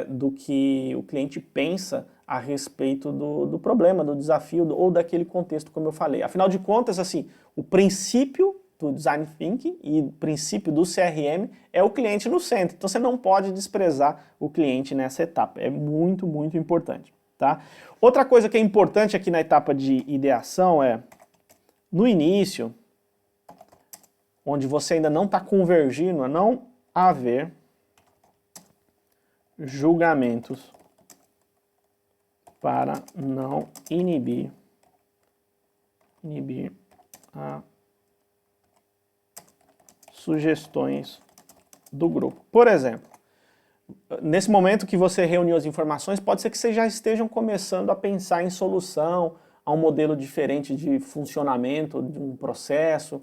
do que o cliente pensa a respeito do problema, do desafio ou daquele contexto, como eu falei. Afinal de contas, assim, o princípio do Design Thinking e o princípio do CRM é o cliente no centro. Então você não pode desprezar o cliente nessa etapa. É muito, muito importante. Tá? Outra coisa que é importante aqui na etapa de ideação é, no início, onde você ainda não está convergindo, a não haver julgamentos para não inibir as sugestões do grupo. Por exemplo, nesse momento que você reuniu as informações, pode ser que vocês já estejam começando a pensar em solução, a um modelo diferente de funcionamento de um processo.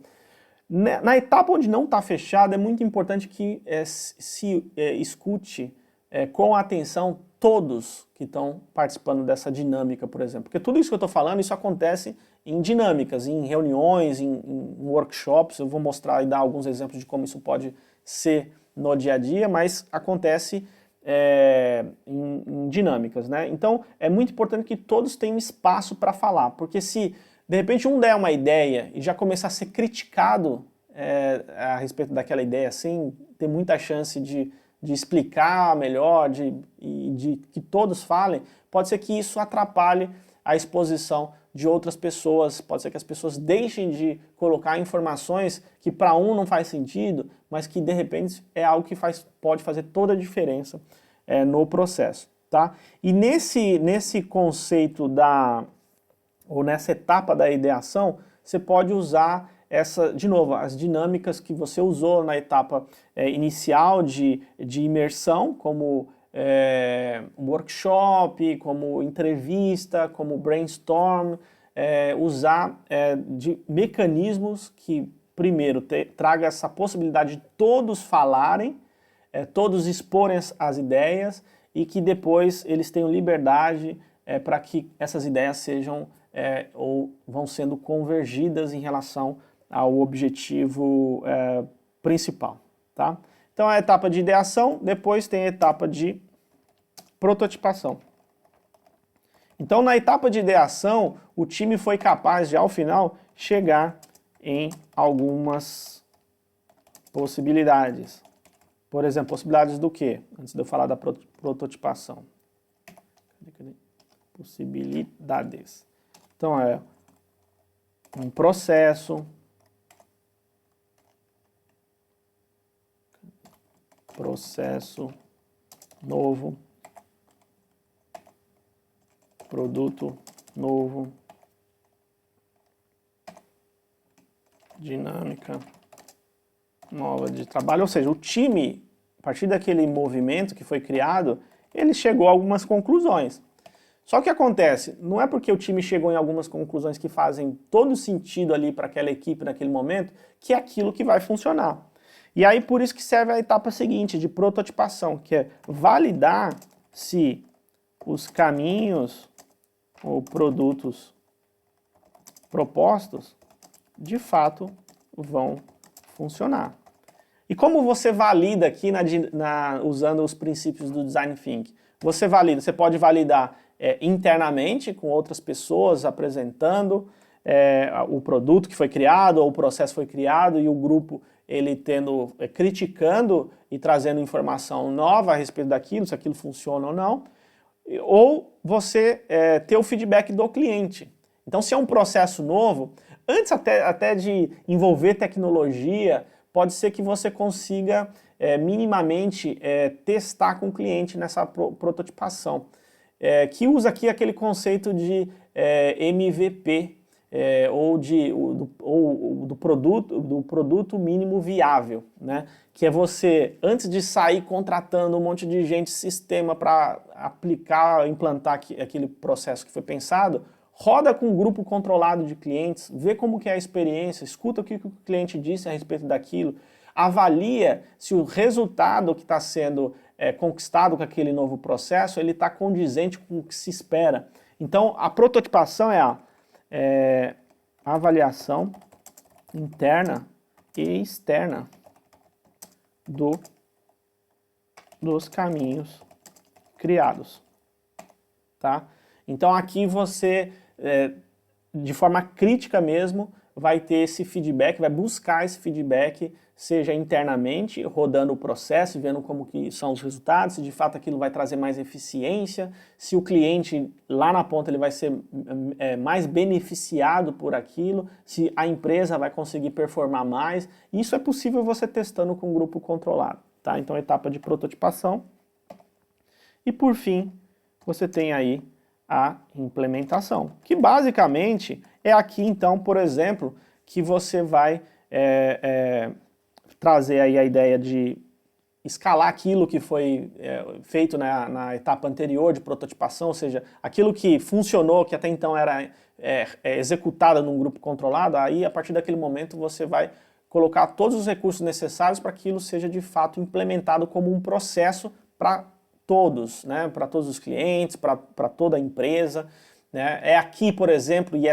Na etapa onde não está fechado, é muito importante que se escute com atenção todos que estão participando dessa dinâmica, por exemplo. Porque tudo isso que eu estou falando, isso acontece em dinâmicas, em reuniões, em workshops. Eu vou mostrar e dar alguns exemplos de como isso pode ser no dia a dia, mas acontece em dinâmicas, né? Então, é muito importante que todos tenham espaço para falar, porque se de repente um der uma ideia e já começar a ser criticado a respeito daquela ideia, assim, tem muita chance de explicar melhor, de que todos falem, pode ser que isso atrapalhe a exposição de outras pessoas, pode ser que as pessoas deixem de colocar informações que para um não faz sentido, mas que de repente é algo que pode fazer toda a diferença no processo, tá? E nesse conceito ou nessa etapa da ideação, você pode usar de novo, as dinâmicas que você usou na etapa inicial de imersão, como workshop, como entrevista, como brainstorm, usar de mecanismos que, primeiro, traga essa possibilidade de todos falarem, todos exporem as ideias e que depois eles tenham liberdade para que essas ideias sejam ou vão sendo convergidas em relação ao objetivo principal, tá? Então a etapa de ideação, depois tem a etapa de prototipação. Então na etapa de ideação, o time foi capaz de, ao final, chegar em algumas possibilidades. Por exemplo, possibilidades do quê? Antes de eu falar da prototipação. Possibilidades. Então é um processo, novo, produto novo, dinâmica nova de trabalho, ou seja, o time, a partir daquele movimento que foi criado, ele chegou a algumas conclusões. Só que acontece, não é porque o time chegou em algumas conclusões que fazem todo sentido ali para aquela equipe naquele momento, que é aquilo que vai funcionar. E aí por isso que serve a etapa seguinte, de prototipação, que é validar se os caminhos ou produtos propostos, de fato, vão funcionar. E como você valida aqui usando os princípios do Design Thinking? Você pode validar internamente com outras pessoas apresentando o produto que foi criado ou o processo foi criado e o grupo ele criticando e trazendo informação nova a respeito daquilo, se aquilo funciona ou não. Ou você ter o feedback do cliente. Então, se é um processo novo, antes até de envolver tecnologia, pode ser que você consiga minimamente testar com o cliente nessa prototipação, que usa aqui aquele conceito de MVP, ou do produto mínimo viável, né? Que é você, antes de sair contratando um monte de gente, sistema para aplicar, implantar aquele processo que foi pensado, roda com um grupo controlado de clientes, vê como que é a experiência, escuta o que o cliente disse a respeito daquilo, avalia se o resultado que está sendo conquistado com aquele novo processo, ele está condizente com o que se espera. Então, a prototipação é a avaliação interna e externa dos caminhos criados, tá? Então aqui você, de forma crítica mesmo, vai ter esse feedback, vai buscar esse feedback, seja internamente, rodando o processo, vendo como que são os resultados, se de fato aquilo vai trazer mais eficiência, se o cliente lá na ponta ele vai ser mais beneficiado por aquilo, se a empresa vai conseguir performar mais. Isso é possível você testando com um grupo controlado, tá? Então etapa de prototipação. E por fim, você tem aí a implementação, que basicamente é aqui então, por exemplo, que você vai trazer aí a ideia de escalar aquilo que foi feito na etapa anterior de prototipação, ou seja, aquilo que funcionou, que até então era executado num grupo controlado, aí a partir daquele momento você vai colocar todos os recursos necessários para que aquilo seja de fato implementado como um processo para todos, né, para todos os clientes, para toda a empresa, né? É aqui, por exemplo, e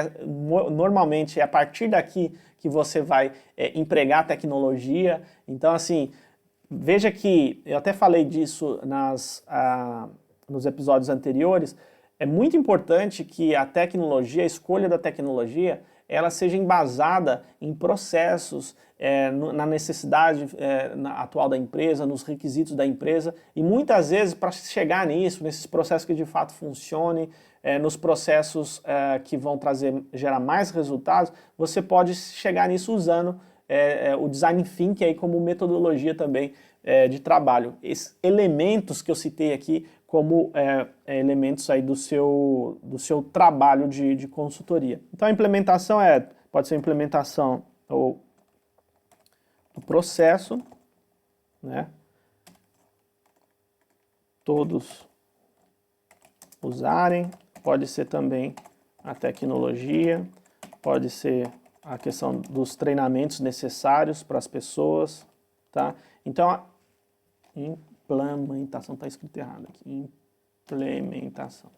normalmente é a partir daqui que você vai empregar tecnologia. Então, assim, veja que, eu até falei disso nos episódios anteriores, é muito importante que a tecnologia, a escolha da tecnologia, ela seja embasada em processos, na necessidade atual da empresa, nos requisitos da empresa, e muitas vezes para chegar nisso, nesses processos que de fato funcionem, nos processos que vão gerar mais resultados, você pode chegar nisso usando o Design Thinking aí como metodologia também de trabalho. Esses elementos que eu citei aqui como elementos aí do seu trabalho de consultoria. Então a implementação pode ser implementação ou do processo, né? Todos usarem, pode ser também a tecnologia, pode ser a questão dos treinamentos necessários para as pessoas, tá? Então, a implementação, está escrito errado aqui, implementação.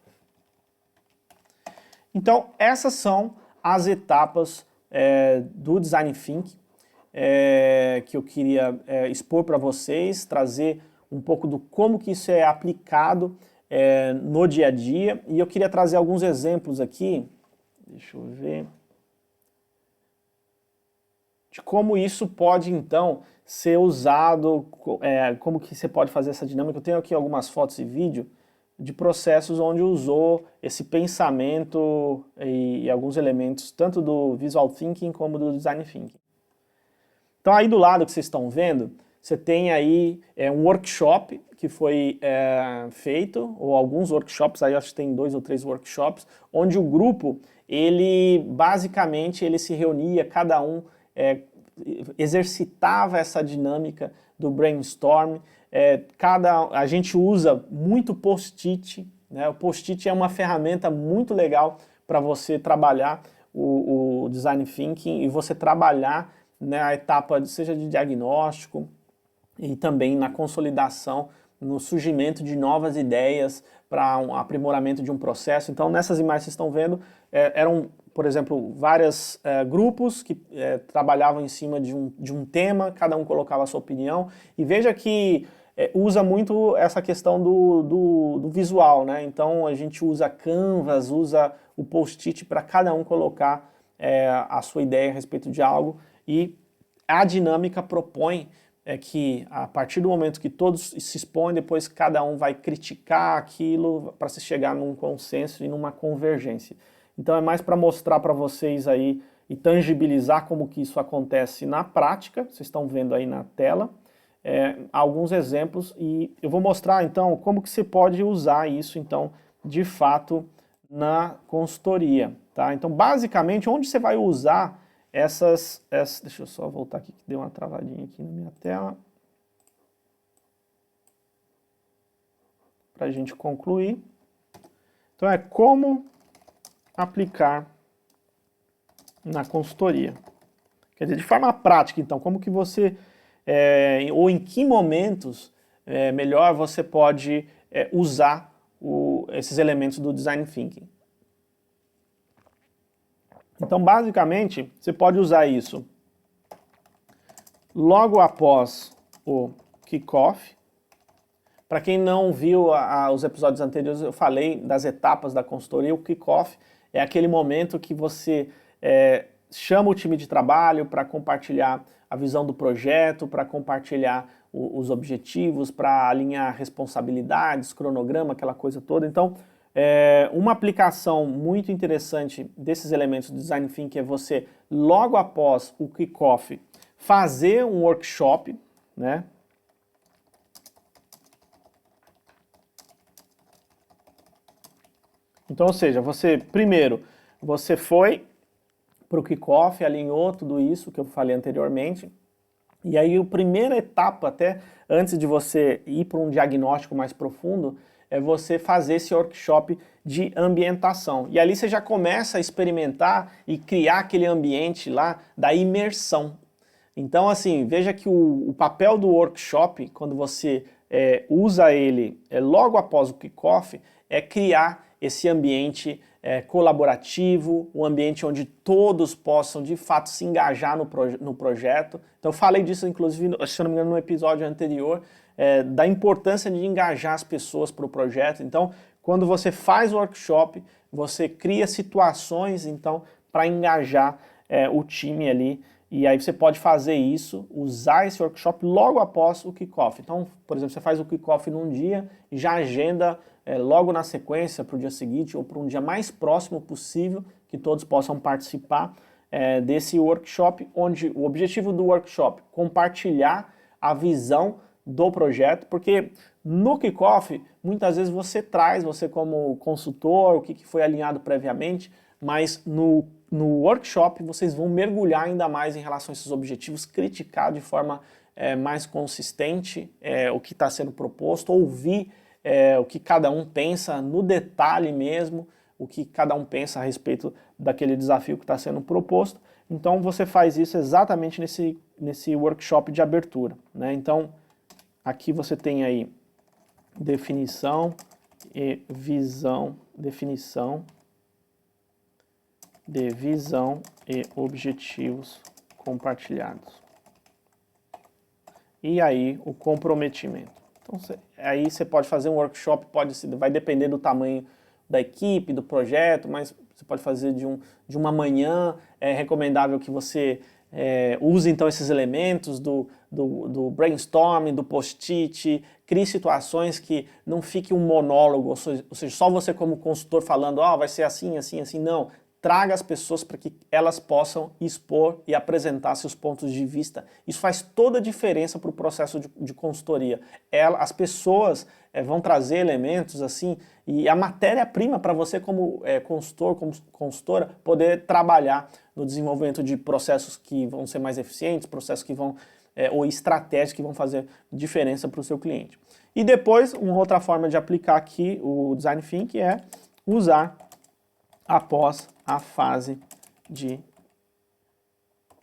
Então, essas são as etapas do Design Thinking que eu queria expor para vocês, trazer um pouco do como que isso é aplicado no dia a dia, e eu queria trazer alguns exemplos aqui, deixa eu ver, de como isso pode então ser usado, como que você pode fazer essa dinâmica. Eu tenho aqui algumas fotos e vídeo de processos onde usou esse pensamento e alguns elementos, tanto do Visual Thinking como do Design Thinking. Então aí do lado que vocês estão vendo, você tem aí um workshop que foi feito, ou alguns workshops, aí acho que tem 2 ou 3 workshops, onde o grupo, ele basicamente ele se reunia, cada um exercitava essa dinâmica do brainstorm. A gente usa muito post-it, né? O post-it é uma ferramenta muito legal para você trabalhar o Design Thinking e você trabalhar, né, a etapa, seja de diagnóstico e também na consolidação, no surgimento de novas ideias para um aprimoramento de um processo. Então, nessas imagens que vocês estão vendo, eram, por exemplo, vários grupos que trabalhavam em cima de um tema, cada um colocava a sua opinião, e veja que usa muito essa questão do visual, né? Então, a gente usa Canvas, usa o post-it para cada um colocar a sua ideia a respeito de algo, e a dinâmica propõe que a partir do momento que todos se expõem, depois cada um vai criticar aquilo para se chegar num consenso e numa convergência. Então é mais para mostrar para vocês aí e tangibilizar como que isso acontece na prática. Vocês estão vendo aí na tela alguns exemplos, e eu vou mostrar então como que você pode usar isso então de fato na consultoria, tá? Então basicamente onde você vai usar deixa eu só voltar aqui que deu uma travadinha aqui na minha tela, para a gente concluir. Então como aplicar na consultoria. Quer dizer, de forma prática, então, como que você, ou em que momentos melhor você pode usar esses elementos do Design Thinking. Então, basicamente, você pode usar isso logo após o kickoff. Para quem não viu os episódios anteriores, eu falei das etapas da consultoria. O kickoff é aquele momento que você chama o time de trabalho para compartilhar a visão do projeto, para compartilhar os objetivos, para alinhar responsabilidades, cronograma, aquela coisa toda. Então, uma aplicação muito interessante desses elementos do Design Thinking é você, logo após o kickoff, fazer um workshop, né? Então, ou seja, primeiro, você foi para o kickoff, alinhou tudo isso que eu falei anteriormente, e aí a primeira etapa, até antes de você ir para um diagnóstico mais profundo, é você fazer esse workshop de ambientação. E ali você já começa a experimentar e criar aquele ambiente lá da imersão. Então, assim, veja que o papel do workshop, quando você usa ele logo após o kickoff, é criar esse ambiente colaborativo, um ambiente onde todos possam de fato se engajar no projeto. Então eu falei disso inclusive, se eu não me engano, no episódio anterior, da importância de engajar as pessoas para o projeto. Então quando você faz o workshop, você cria situações então para engajar o time ali, e aí você pode fazer isso, usar esse workshop logo após o kickoff. Então, por exemplo, você faz o kickoff num dia e já agenda logo na sequência para o dia seguinte ou para um dia mais próximo possível que todos possam participar desse workshop, onde o objetivo do workshop é compartilhar a visão do projeto, porque no kickoff muitas vezes você como consultor, o que foi alinhado previamente, mas no workshop vocês vão mergulhar ainda mais em relação a esses objetivos, criticar de forma mais consistente o que está sendo proposto, ouvir o que cada um pensa no detalhe mesmo, o que cada um pensa a respeito daquele desafio que está sendo proposto. Então você faz isso exatamente nesse workshop de abertura, né? Então aqui você tem aí definição e visão, definição de visão e objetivos compartilhados. E aí o comprometimento. Então aí você pode fazer um workshop, vai depender do tamanho da equipe, do projeto, mas você pode fazer de uma manhã. É recomendável que você use então esses elementos do brainstorming, do post-it, crie situações que não fique um monólogo, ou seja, só você como consultor falando, vai ser assim, assim, assim, não. Traga as pessoas para que elas possam expor e apresentar seus pontos de vista. Isso faz toda a diferença para o processo de consultoria. As pessoas vão trazer elementos assim, e a matéria-prima para você como consultor, como consultora, poder trabalhar no desenvolvimento de processos que vão ser mais eficientes, processos que vão, ou estratégias que vão fazer diferença para o seu cliente. E depois, uma outra forma de aplicar aqui o Design Thinking é usar após a fase de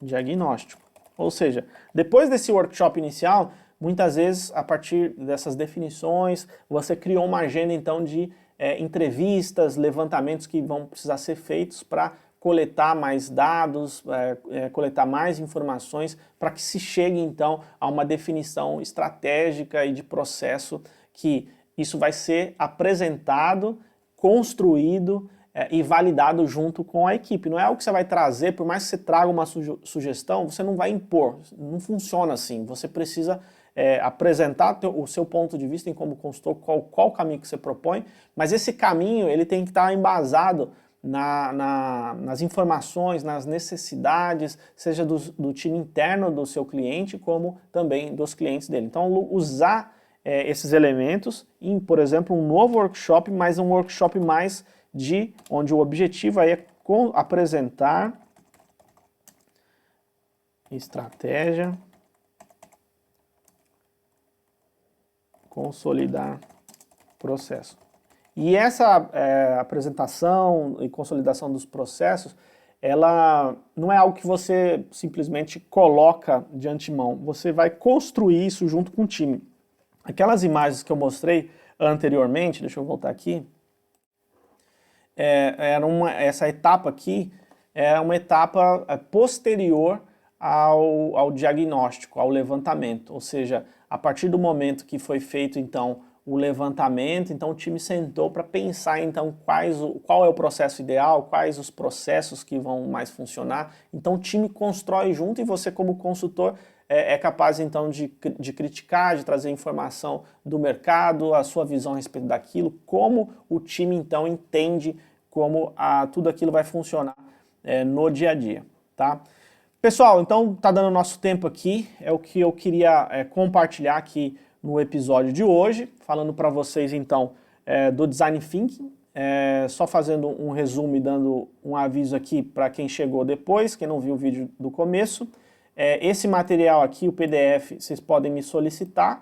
diagnóstico. Ou seja, depois desse workshop inicial, muitas vezes, a partir dessas definições, você criou uma agenda então de entrevistas, levantamentos que vão precisar ser feitos para coletar mais dados, coletar mais informações, para que se chegue então a uma definição estratégica e de processo, que isso vai ser apresentado, construído e validado junto com a equipe. Não é algo que você vai trazer, por mais que você traga uma sugestão, você não vai impor, não funciona assim. Você precisa apresentar o seu ponto de vista em como consultor, qual caminho que você propõe, mas esse caminho ele tem que estar embasado nas informações, nas necessidades, seja do time interno do seu cliente, como também dos clientes dele. Então usar esses elementos em, por exemplo, um novo workshop, mas um workshop mais onde o objetivo aí é apresentar estratégia, consolidar processo. E essa apresentação e consolidação dos processos, ela não é algo que você simplesmente coloca de antemão, você vai construir isso junto com o time. Aquelas imagens que eu mostrei anteriormente, deixa eu voltar aqui, essa etapa aqui é uma etapa posterior ao diagnóstico, ao levantamento, ou seja, a partir do momento que foi feito então o levantamento, então o time sentou para pensar então qual é o processo ideal, quais os processos que vão mais funcionar, então o time constrói junto e você como consultor é capaz então de criticar, de trazer informação do mercado, a sua visão a respeito daquilo, como o time então entende como tudo aquilo vai funcionar no dia a dia, tá? Pessoal, então tá dando nosso tempo aqui, é o que eu queria compartilhar aqui no episódio de hoje, falando para vocês então do Design Thinking, só fazendo um resumo e dando um aviso aqui para quem chegou depois, quem não viu o vídeo do começo. Esse material aqui, o PDF, vocês podem me solicitar,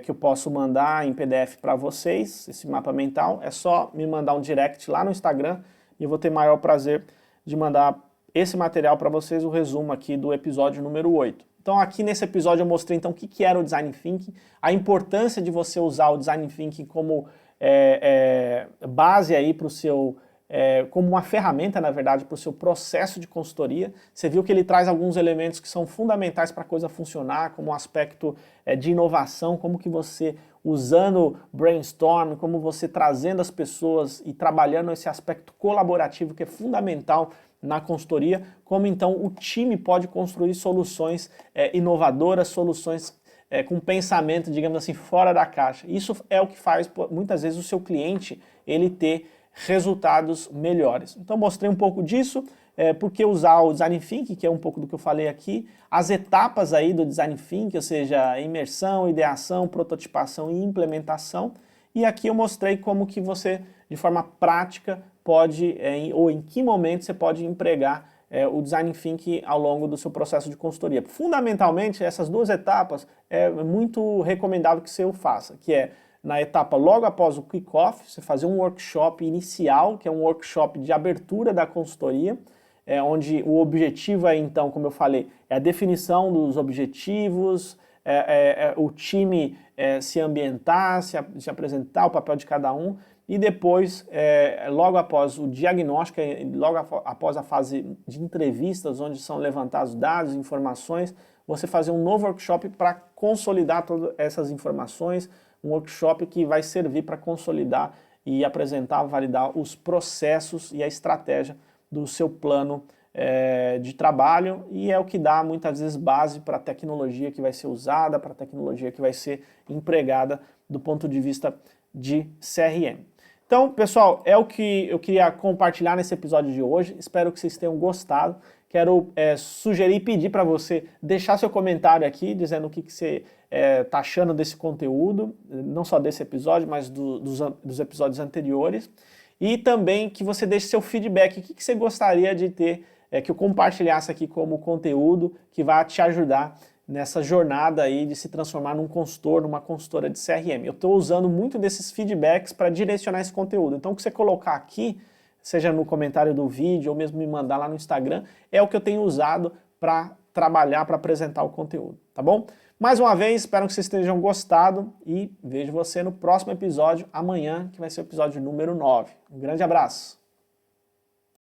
que eu posso mandar em PDF para vocês, esse mapa mental. É só me mandar um direct lá no Instagram e eu vou ter maior prazer de mandar esse material para vocês, o resumo aqui do episódio número 8. Então aqui nesse episódio eu mostrei então o que era o Design Thinking, a importância de você usar o Design Thinking como base aí para o seu... como uma ferramenta, na verdade, para o seu processo de consultoria. Você viu que ele traz alguns elementos que são fundamentais para a coisa funcionar, como um aspecto de inovação, como que você, usando brainstorm, como você trazendo as pessoas e trabalhando esse aspecto colaborativo que é fundamental na consultoria, como então o time pode construir soluções inovadoras, soluções com pensamento, digamos assim, fora da caixa. Isso é o que faz, muitas vezes, o seu cliente ele ter resultados melhores. Então mostrei um pouco disso, porque usar o Design Thinking, que é um pouco do que eu falei aqui, as etapas aí do Design Thinking, ou seja, imersão, ideação, prototipação e implementação. E aqui eu mostrei como que você, de forma prática, pode, ou em que momento você pode empregar o Design Thinking ao longo do seu processo de consultoria. Fundamentalmente, essas duas etapas é muito recomendável que você o faça, que é na etapa logo após o kickoff, você fazer um workshop inicial, que é um workshop de abertura da consultoria, onde o objetivo é, então, como eu falei, é a definição dos objetivos, o time se ambientar, se apresentar o papel de cada um, e depois, logo após o diagnóstico, logo após a fase de entrevistas, onde são levantados dados, informações, você fazer um novo workshop para consolidar todas essas informações, um workshop que vai servir para consolidar e apresentar, validar os processos e a estratégia do seu plano de trabalho, e é o que dá muitas vezes base para a tecnologia que vai ser usada, para a tecnologia que vai ser empregada do ponto de vista de CRM. Então, pessoal, é o que eu queria compartilhar nesse episódio de hoje. Espero que vocês tenham gostado. Quero sugerir e pedir para você deixar seu comentário aqui, dizendo o que você está achando desse conteúdo, não só desse episódio, mas dos episódios anteriores. E também que você deixe seu feedback, o que você gostaria de ter, que eu compartilhasse aqui como conteúdo, que vai te ajudar nessa jornada aí de se transformar num consultor, numa consultora de CRM. Eu estou usando muito desses feedbacks para direcionar esse conteúdo. Então, o que você colocar aqui, seja no comentário do vídeo ou mesmo me mandar lá no Instagram, é o que eu tenho usado para trabalhar, para apresentar o conteúdo, tá bom? Mais uma vez, espero que vocês tenham gostado e vejo você no próximo episódio amanhã, que vai ser o episódio número 9. Um grande abraço!